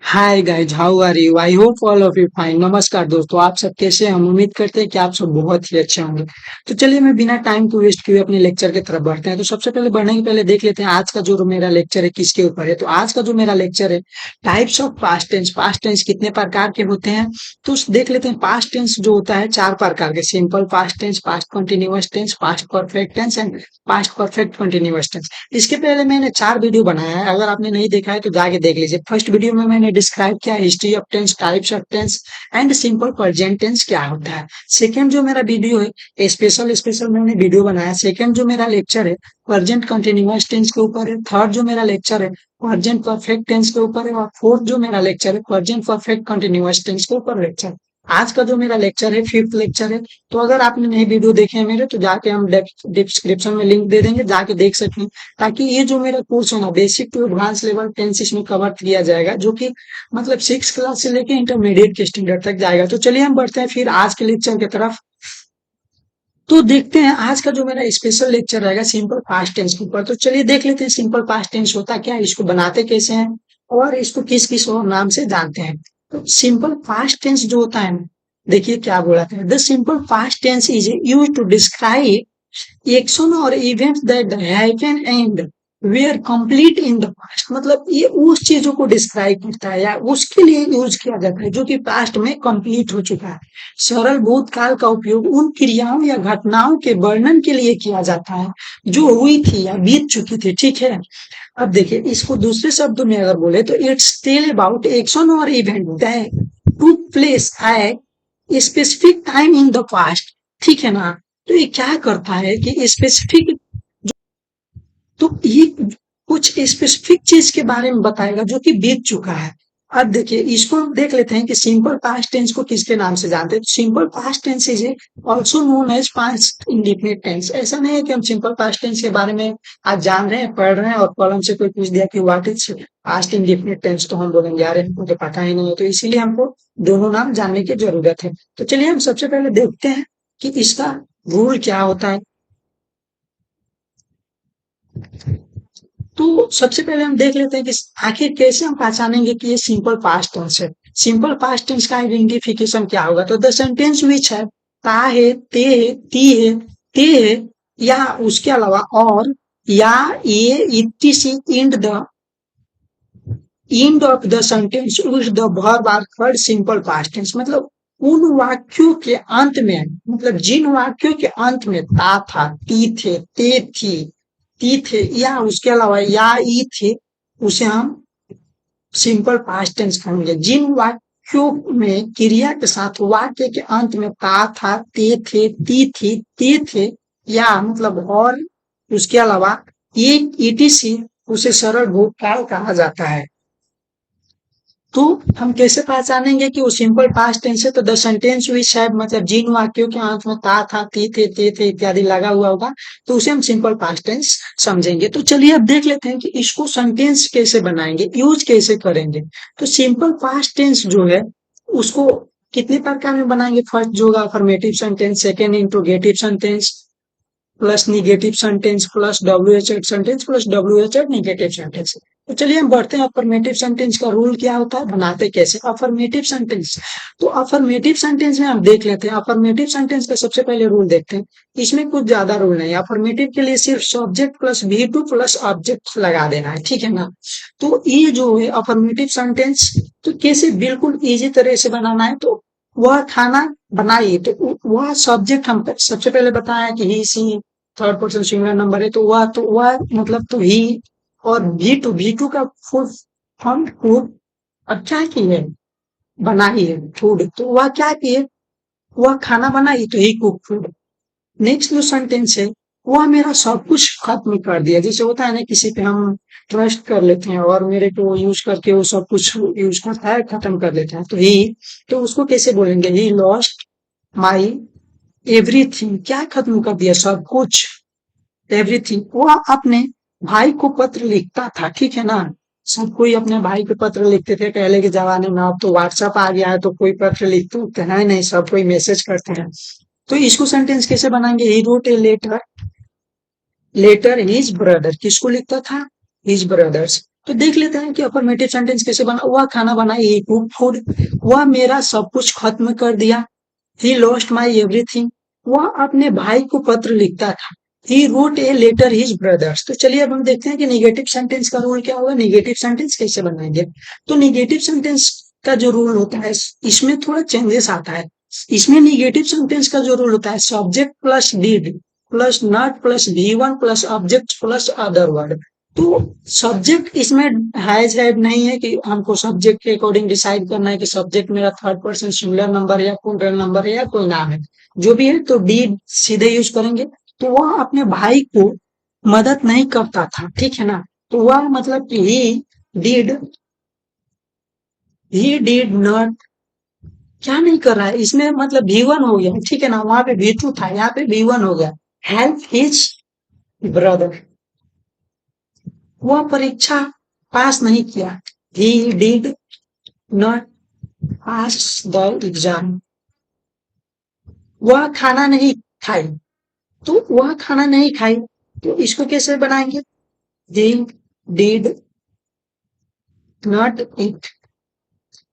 Hi guys, how are you? I hope all of you fine. नमस्कार दोस्तों, आप सब कैसे हैं? हम उम्मीद करते हैं कि आप सब बहुत ही अच्छे होंगे। तो चलिए, मैं बिना टाइम को वेस्ट किए अपने लेक्चर की तरफ बढ़ते हैं। तो सबसे पहले बढ़ने के पहले देख लेते हैं आज का जो मेरा लेक्चर है किसके ऊपर है। तो आज का जो मेरा लेक्चर है, types of past tense. Past tense कितने प्रकार के होते हैं तो देख लेते हैं। पास्ट टेंस जो होता है चार प्रकार के: simple past tense, past continuous tense, past perfect tense and past perfect continuous tense. इसके पहले मैंने चार वीडियो बनाया है, अगर आपने नहीं देखा है तो जाके देख लीजिए। फर्स्ट वीडियो में मैंने डिस्क्राइब किया history of tense, types of tense and simple present tense क्या होता है। सेकंड जो मेरा वीडियो है, स्पेशल स्पेशल मैंने वीडियो बनाया। सेकंड जो मेरा लेक्चर है प्रेजेंट कंटिन्यूअस टेंस के ऊपर है। थर्ड जो मेरा लेक्चर है प्रेजेंट परफेक्ट टेंस के ऊपर है। और फोर्थ जो मेरा लेक्चर है प्रेजेंट परफेक्ट कंटिन्यूअस टेंस के ऊपर लेक्चर। आज का जो मेरा लेक्चर है फिफ्थ लेक्चर है। तो अगर आपने नई वीडियो देखे हैं मेरे, तो जाके हम डिस्क्रिप्शन में लिंक दे देंगे, जाके देख सकते हैं। ताकि ये जो मेरा कोर्स है ना, basic to advance level tense इसमें कवर किया जाएगा, जो कि मतलब सिक्स क्लास से लेके इंटरमीडिएट के स्टैंडर्ड तक जाएगा। तो चलिए हम बढ़ते हैं फिर आज के लेक्चर की तरफ। तो देखते हैं आज का जो मेरा स्पेशल लेक्चर रहेगा सिंपल पास्ट टेंस के ऊपर। तो चलिए देख लेते हैं सिंपल पास्ट टेंस होता क्या है, इसको बनाते कैसे हैं और इसको किस किस और नाम से जानते हैं। तो सिंपल पास्ट टेंस जो होता है, देखिए क्या बोला था, the simple past tense is use to describe action और events that happen and were complete in the past. मतलब ये उस चीजों को डिस्क्राइब करता है या उसके लिए यूज किया जाता है जो कि पास्ट में कंप्लीट हो चुका है। सरल भूतकाल का उपयोग उन क्रियाओं या घटनाओं के वर्णन के लिए किया जाता है जो हुई थी या बीत चुकी थी। ठीक है, अब देखिए इसको दूसरे शब्दों में अगर बोले तो इट्स टेल अबाउट एक्शन और event that took place at specific time in the past. ठीक है ना। तो ये क्या करता है कि स्पेसिफिक, तो ये कुछ स्पेसिफिक चीज के बारे में बताएगा जो कि बीत चुका है। अब देखिए इसको हम देख लेते हैं कि सिंपल पास्ट टेंस को किसके नाम से जानते हैं। Simple past tense is also known as past indefinite tense. ऐसा नहीं है कि हम सिंपल पास्ट टेंस के बारे में आज जान रहे हैं, पढ़ रहे हैं और कॉलम से कोई पूछ दिया कि what is past indefinite tense, तो हम बोलेंगे यार हमको तो पता ही नहीं है। तो इसीलिए हमको दोनों नाम जानने की जरूरत है। तो चलिए हम सबसे पहले देखते हैं कि इसका रूल क्या होता है। तो सबसे पहले हम देख लेते हैं कि आखिर कैसे हम पहचानेंगे कि ये सिंपल पास्ट टेंस है। सिंपल पास्ट टेंस का आइडेंटिफिकेशन क्या होगा, तो द सेंटेंस विच है ता है, ते है, ती है, ते है, या उसके अलावा और, या ये, इत्ती in the end of the sentence which the verb are third simple past tense. मतलब उन वाक्यों के अंत में, मतलब जिन वाक्यों के अंत में ता था, ती थे, ते थी, ती थे, या उसके अलावा या ई थे, उसे हम सिंपल पास्ट टेंस कहेंगे। जिन वाक्यों में क्रिया के साथ वाक्य के अंत में ता था, ते थे, ती थी, ते थे, या मतलब और उसके अलावा ये ईटीसी, उसे सरल भूतकाल कहा जाता है। तो हम कैसे पहचानेंगे कि वो सिंपल पास्ट टेंस है, तो द सेंटेंस विच है, मतलब जिन वाक्यों के अंत में ता था, ती थे, ते थे इत्यादि लगा हुआ होगा, तो उसे हम सिंपल पास्ट टेंस समझेंगे। तो चलिए अब देख लेते हैं कि इसको सेंटेंस कैसे बनाएंगे, यूज कैसे करेंगे। तो सिंपल पास्ट टेंस जो है उसको कितने प्रकार में बनाएंगे। फर्स्ट जो होगा affirmative sentence, second interrogative sentence plus negative sentence plus WH sentence plus WH negative sentence. तो चलिए हम बढ़ते हैं अफर्मेटिव सेंटेंस का रूल क्या होता है, बनाते कैसे अफर्मेटिव सेंटेंस। तो अफर्मेटिव सेंटेंस में हम देख लेते हैं। अफर्मेटिव सेंटेंस का सबसे पहले रूल देखते हैं। इसमें कुछ ज्यादा रूल नहीं है। अफर्मेटिव के लिए सिर्फ subject plus v two plus object लगा देना है, ठीक है ना। तो ये जो है अफर्मेटिव सेंटेंस, तो कैसे बिल्कुल इजी तरह से बनाना है। तो वह खाना बनाइए, तो वह सब्जेक्ट हम सबसे पहले बताया कि ही सी थर्ड पर्सन सिंगुलर नंबर है, तो वह मतलब तो ही। और भी टू का फुल फॉर्म फूड। और क्या की है, बनाई है फूड, तो वह क्या की है, वह खाना बनाई, तो ही कुक फूड। नेक्स्ट जो सेंटेंस है, वह मेरा सब कुछ खत्म कर दिया। जैसे होता है ना किसी पे हम ट्रस्ट कर लेते हैं और मेरे को यूज करके वो सब कुछ यूज करता है, खत्म कर लेता है, तो ही। तो उसको कैसे बोलेंगे, ही लॉस्ट माई एवरीथिंग। क्या खत्म कर दिया, सब कुछ, एवरीथिंग। वो अपने भाई को पत्र लिखता था, ठीक है ना। सब कोई अपने भाई को पत्र लिखते थे पहले के जमाने में। अब तो व्हाट्सएप आ गया है तो कोई पत्र लिखते उखते है नहीं, सब कोई मैसेज करते हैं। तो इसको सेंटेंस कैसे बनाएंगे, he wrote a letter, letter his brother. किसको लिखता था, हिज ब्रदर्स। तो देख लेते हैं कि अफर्मेटिव सेंटेंस कैसे बना। वह खाना बनाई, ही कुक फूड। वह मेरा सब कुछ खत्म कर दिया, ही लॉस्ट माई एवरीथिंग। वह अपने भाई को पत्र लिखता था, he wrote a letter his brothers. तो चलिए अब हम देखते हैं कि निगेटिव सेंटेंस का रूल क्या होगा, निगेटिव सेंटेंस कैसे बनाएंगे। तो निगेटिव सेंटेंस का जो रूल होता है इसमें थोड़ा चेंजेस आता है। इसमें निगेटिव सेंटेंस का जो रूल होता है, subject plus did plus not plus v one plus object plus other word. तो सब्जेक्ट इसमें हैज हैड नहीं है कि हमको सब्जेक्ट के अकॉर्डिंग डिसाइड करना है कि सब्जेक्ट मेरा थर्ड पर्सन सिंगुलर नंबर है या प्लूरल नंबर है या कोई नाम है, जो भी है। तो डी सीधे यूज करेंगे। तो वह अपने भाई को मदद नहीं करता था, ठीक है ना। तो वह मतलब कि डिड ही डिड नॉट, क्या नहीं कर रहा है इसमें, मतलब V1 हो गया, ठीक है ना। वहां पे V2 था, यहाँ पे V1 हो गया। हेल्प हिज ब्रदर, वह परीक्षा पास नहीं किया। He did not pass the exam. वह खाना नहीं खाई, तो वह खाना नहीं खाई, तो इसको कैसे बनाएंगे, ही डिड नॉट ईट।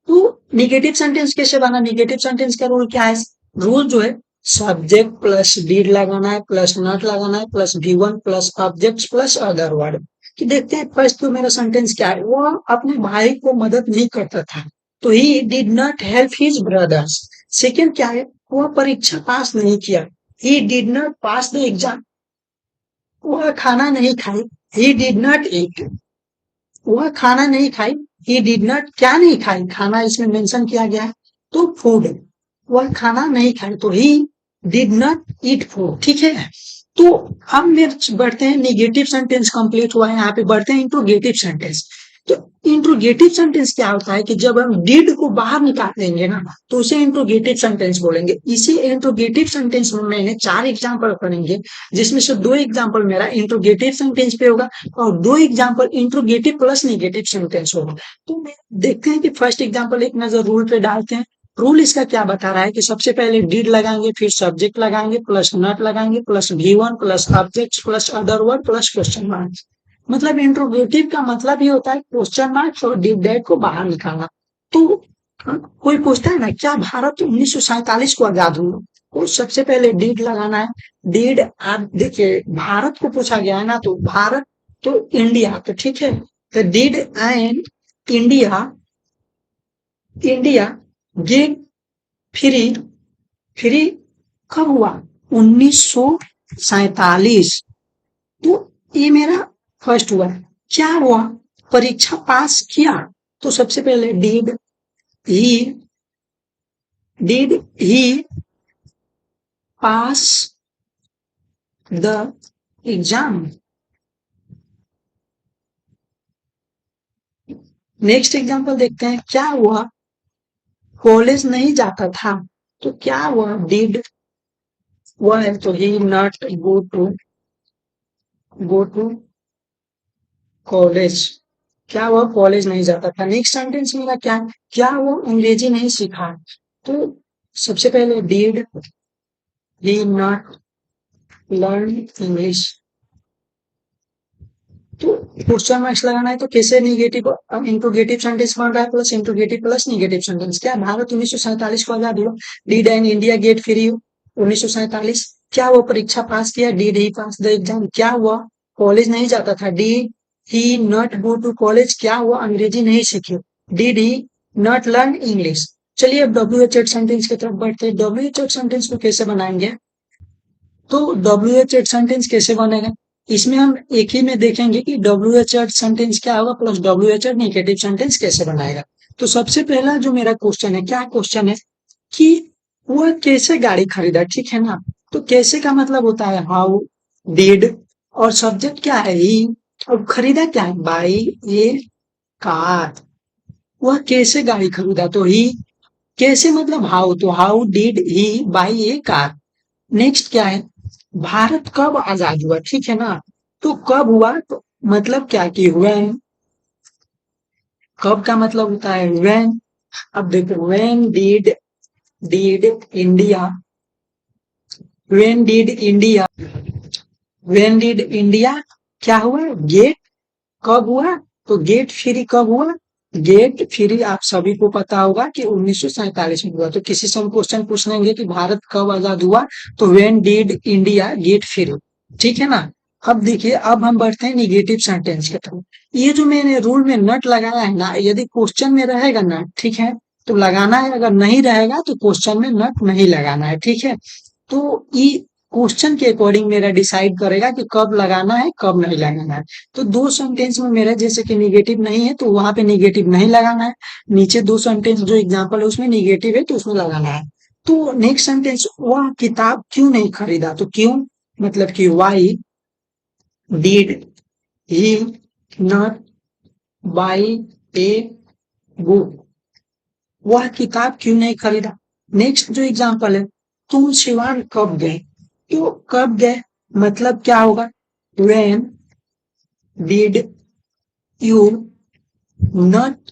तो निगेटिव सेंटेंस कैसे बना, निगेटिव सेंटेंस का रूल क्या है, रूल जो है सब्जेक्ट प्लस डीड लगाना है प्लस नॉट लगाना है plus V1 plus object plus other word. कि देखते हैं फर्स्ट तो मेरा सेंटेंस क्या है, वो अपने भाई को मदद नहीं करता था, तो he did not help his brothers. Second क्या है, वह परीक्षा पास नहीं किया, he did not pass the exam. वह खाना नहीं खाई, ही डिड नॉट ईट। वह खाना नहीं खाई, ही डिड नॉट, क्या नहीं खाई, खाना इसमें मेंशन किया गया है तो फूड। वह खाना नहीं खाई, तो he did not eat food, ठीक है। तो हम बढ़ते हैं, निगेटिव सेंटेंस कंप्लीट हुआ है, यहाँ पे बढ़ते हैं इंट्रोगेटिव सेंटेंस। तो इंट्रोगेटिव सेंटेंस क्या होता है कि जब हम डिड को बाहर निकाल देंगे ना, तो उसे इंट्रोगेटिव सेंटेंस बोलेंगे। इसी इंट्रोगेटिव सेंटेंस में मैंने 4 एग्जाम्पल करेंगे, जिसमें से 2 एग्जाम्पल मेरा इंट्रोगेटिव सेंटेंस पे होगा और 2 example interrogative plus negative sentence होगा। तो देखते हैं कि फर्स्ट एग्जाम्पल एक नजर रूल पे डालते हैं। रूल इसका क्या बता रहा है कि सबसे पहले डिड लगाएंगे, फिर सब्जेक्ट लगाएंगे प्लस नॉट लगाएंगे plus V1 plus object plus other word plus question mark. मतलब इंट्रोगेटिव का मतलब ही होता है क्वेश्चन मार्क्स और डिड डैट को बाहर निकालना। तो कोई पूछता है ना क्या भारत 1947 को आजाद हुआ, तो सबसे पहले डिड लगाना है। डिड, आप देखिए भारत को पूछा गया है ना, तो भारत तो इंडिया, तो ठीक है। तो did and India, India get free, free कब हुआ, 1947। तो ये मेरा फर्स्ट हुआ। क्या हुआ, परीक्षा पास किया। तो सबसे पहले he did he pass the exam. Next example देखते हैं, क्या हुआ, कॉलेज नहीं जाता था। तो क्या हुआ, डिड, हुआ है तो ही नॉट गो टू कॉलेज। क्या हुआ, कॉलेज नहीं जाता था। नेक्स्ट सेंटेंस मेरा क्या वो अंग्रेजी नहीं सीखा। तो सबसे पहले did he not learn English. तो क्वेश्चन मार्क्स लगाना है, तो कैसे निगेटिव इंट्रोगेटिव सेंटेंस बन रहा है, plus interrogative plus negative sentence. क्या भारत 1947 को आजाद हुआ, did and India get free 1947। क्या वो परीक्षा पास किया, did he pass the exam. क्या हुआ, कॉलेज नहीं जाता था, did he not go to college. क्या हुआ, अंग्रेजी नहीं सीखे, did he not learn English. चलिए अब WH सेंटेंस की तरफ बढ़ते हैं। WH सेंटेंस को कैसे बनाएंगे, तो WH सेंटेंस कैसे बनेगा, इसमें हम एक ही में देखेंगे कि WH सेंटेंस क्या होगा प्लस WH नेगेटिव सेंटेंस कैसे बनाएगा। तो सबसे पहला जो मेरा क्वेश्चन है, क्या क्वेश्चन है कि वह कैसे गाड़ी खरीदा, ठीक है ना। तो कैसे का मतलब होता है हाउ, डिड, और सब्जेक्ट क्या है ही, और खरीदा क्या है, बाई ए कार। वह कैसे गाड़ी खरीदा, तो ही, कैसे मतलब हाउ, तो how did he buy a car. Next क्या है, भारत कब आजाद हुआ, ठीक है ना। तो कब हुआ, तो मतलब क्या कि व्हेन, कब का मतलब होता है व्हेन। अब देखो when did India, when did India, when did India क्या हुआ, गेट, कब हुआ, तो गेट फ्री कब हुआ? गेट फ्री आप सभी को पता होगा कि 1947 में हुआ। तो किसी से हम क्वेश्चन पूछ लेंगे कि भारत कब आजाद हुआ, तो when did India get free. ठीक है ना। अब देखिए, अब हम बढ़ते हैं निगेटिव सेंटेंस के थ्रू। ये जो मैंने रूल में नट लगाया है ना, यदि क्वेश्चन में रहेगा नट, ठीक है, तो लगाना है, अगर नहीं रहेगा तो क्वेश्चन में नट नहीं लगाना है। ठीक है। तो ये क्वेश्चन के अकॉर्डिंग मेरा डिसाइड करेगा कि कब लगाना है कब नहीं लगाना है। तो दो सेंटेंस में मेरा जैसे कि निगेटिव नहीं है तो वहां पे निगेटिव नहीं लगाना है। नीचे दो सेंटेंस जो एग्जांपल है उसमें निगेटिव है तो उसमें लगाना है। तो नेक्स्ट सेंटेंस, वह किताब क्यों नहीं खरीदा, तो क्यों मतलब कि why did he not buy a book. वह किताब क्यों नहीं खरीदा। नेक्स्ट जो एग्जांपल है, तुम सिवान कब गए, तो कब गए मतलब क्या होगा, when did you not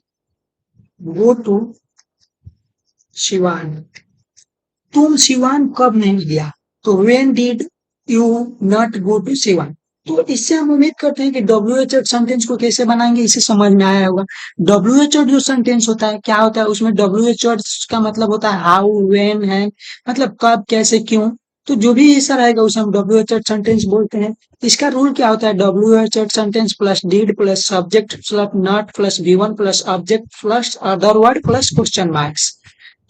go to Siwan. तुम सिवान कब नहीं गया, तो when did you not go to Siwan. तो इससे हम उम्मीद करते हैं कि WH सेंटेंस को कैसे बनाएंगे इसे समझ में आया होगा। WH जो सेंटेंस होता है क्या होता है, उसमें WH का मतलब होता है हाउ, व्हेन है, मतलब कब, कैसे, क्यों। तो जो भी ऐसा रहेगा उसे हम WH सेंटेंस बोलते हैं। इसका रूल क्या होता है, WH sentence plus did plus subject plus not plus V1 plus object plus other word plus question marks.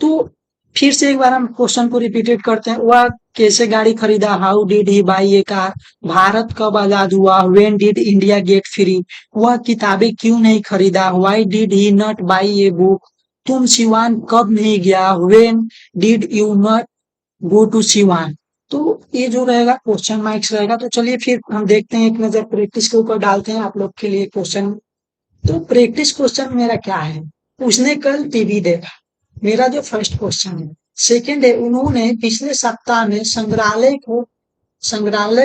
तो फिर से एक बार हम क्वेश्चन को रिपीटेड करते हैं। वह कैसे गाड़ी खरीदा, how did he buy a car. Bharat कब आजाद हुआ, when did India get free. वह किताबें क्यों नहीं खरीदा, why did he not buy a book. तुम सिवान कब नहीं गया, when did you not go to Siwan. तो ये जो रहेगा क्वेश्चन मार्क्स रहेगा। तो चलिए फिर हम देखते हैं, एक नजर प्रैक्टिस के ऊपर डालते हैं आप लोग के लिए क्वेश्चन। तो प्रैक्टिस क्वेश्चन मेरा क्या है, उसने कल टीवी देखा, मेरा जो फर्स्ट क्वेश्चन है। सेकंड है, उन्होंने पिछले सप्ताह में संग्रहालय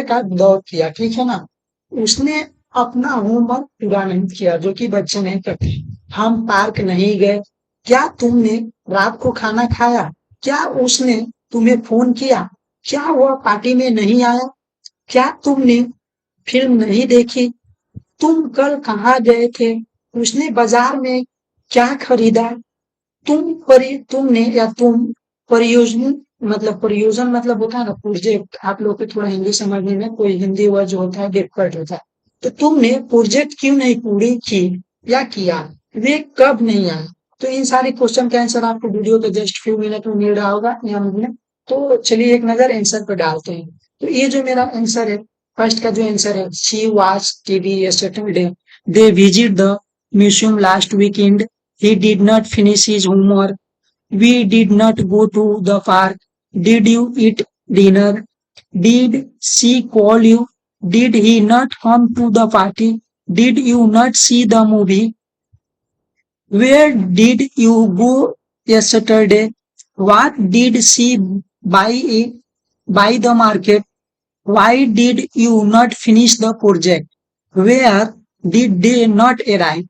का दौर किया, ठीक है ना। उसने अपना होमवर्क पूरा नहीं किया, जो कि बच्चे नहीं करते। हम पार्क नहीं गए। क्या तुमने रात को खाना खाया। क्या उसने तुम्हें फोन किया। क्या वह पार्टी में नहीं आया। क्या तुमने फिल्म नहीं देखी। तुम कल कहाँ गए थे। उसने बाजार में क्या खरीदा। तुमने या तुम परियोजना, मतलब परियोजन मतलब होता है ना प्रोजेक्ट, आप लोग को थोड़ा हिंदी समझने में कोई हिंदी वर्ड जो होता है डिफिकल्ट होता है। तो तुमने प्रोजेक्ट क्यों नहीं पूरी की या किया। वे कब नहीं आए। तो इन सारे क्वेश्चन का आंसर आपको वीडियो के जस्ट फ्यू मिनट में मिल रहा होगा यहाँ में। तो चलिए एक नजर आंसर पर डालते हैं। तो ये जो मेरा आंसर है, फर्स्ट का जो आंसर है, she watch TV yesterday, they visit the museum last weekend, he did not finish his homework, we did not go to the park, did you eat dinner, did she call you, did he not come to the party, did you not see the movie, where did you go yesterday, what did she buy buy the market, why did you not finish the project, where did they not arrive।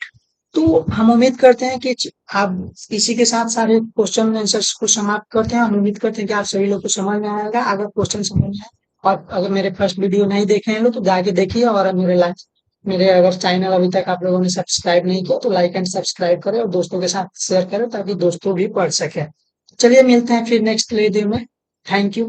तो हम उम्मीद करते हैं कि आप इसी के साथ सारे क्वेश्चन आंसर्स को समाप्त करते हैं। हम उम्मीद करते हैं कि आप सभी लोग को समझ में आएगा। अगर क्वेश्चन समझ में आए और अगर मेरे फर्स्ट वीडियो नहीं देखे हैं लोग तो जाके देखिए, और मेरे अगर चैनल अभी तक आप लोगों ने सब्सक्राइब नहीं किया तो लाइक एंड सब्सक्राइब करें और दोस्तों के साथ शेयर करें ताकि दोस्तों भी पढ़ सके। चलिए मिलते हैं फिर नेक्स्ट वीडियो में। Thank you.